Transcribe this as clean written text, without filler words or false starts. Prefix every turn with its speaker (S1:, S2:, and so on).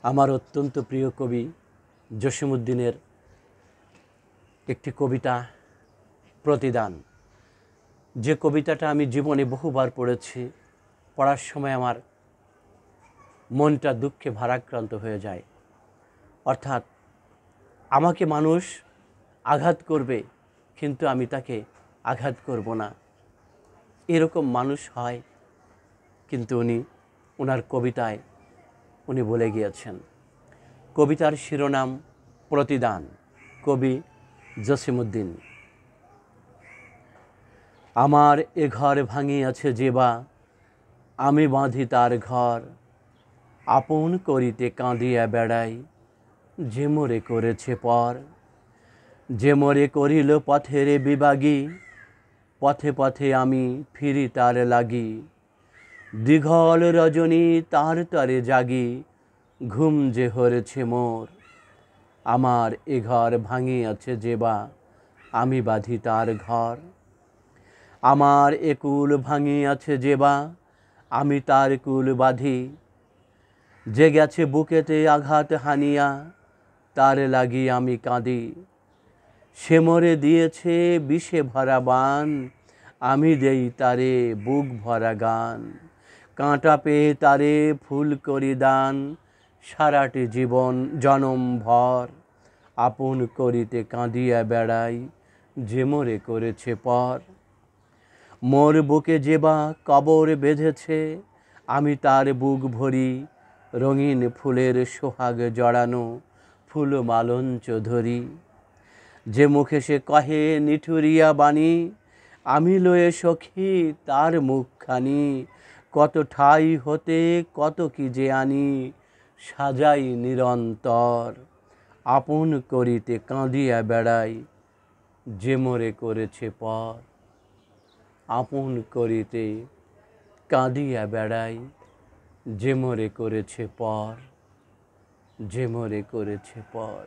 S1: আমার অত্যন্ত প্রিয় কবি জসীমউদ্দীনের একটি কবিতা প্রতিদান, যে কবিতাটা আমি জীবনে বহুবার পড়েছি। পড়ার সময় আমার মনটা দুঃখে ভারাক্রান্ত হয়ে যায়। অর্থাৎ আমাকে মানুষ আঘাত করবে, কিন্তু আমি তাকে আঘাত করব না, এরকম মানুষ হয়। কিন্তু ওনার কবিতায় উনি বলে গিয়েছেন। কবিতার শিরোনাম প্রতিদান, কবি জসীমউদ্দীন। আমার এ ঘর ভাঙিয়াছে যেবা, আমি বাঁধি তার ঘর, আপন করিতে কাঁদিয়া বেড়াই, যে মোরে করেছে পর। যে মোরে করিল পথের বিবাগী, পথে পথে আমি ফিরি তার লাগি। দীঘল রজনী তার তরে জাগি, ঘুম যে হরেছে মোর। আমার এ ঘর ভাঙিয়াছে যেবা, আমি বাঁধি তার ঘর। আমার এ কুল ভাঙিয়াছে যেবা, আমি তার কুল বাঁধি। যে গেছে বুকেতে আঘাত হানিয়া, তার লাগি আমি কাঁদি। সে মোরে দিয়েছে বিষে ভরা বান, আমি দেই তারে বুক ভরা গান। কাঁটা পেয়ে তারে ফুল করি দান, সারাটি জীবন জনম ভর। আপন করিতে কাঁদিয়া বেড়াই, যে মোরে করেছে পর। মোর বুকে যেবা কবর বেঁধেছে, আমি তার বুক ভরি। রঙিন ফুলের সোহাগ জড়ানো, ফুল মালঞ্চ ধরি। যে মুখে সে কহে নিঠুরিয়া বাণী, আমি লয়ে সখী তার মুখখানি। কত ঠাই হতে কত কি যে আনি, সাজাই নিরন্তর। আপন করিতে কাঁদিয়া বেড়াই, যে মোরে করেছে পর। আপন করিতে কাঁদিয়া বেড়াই, যে মোরে করেছে পর, যে মোরে করেছে পর।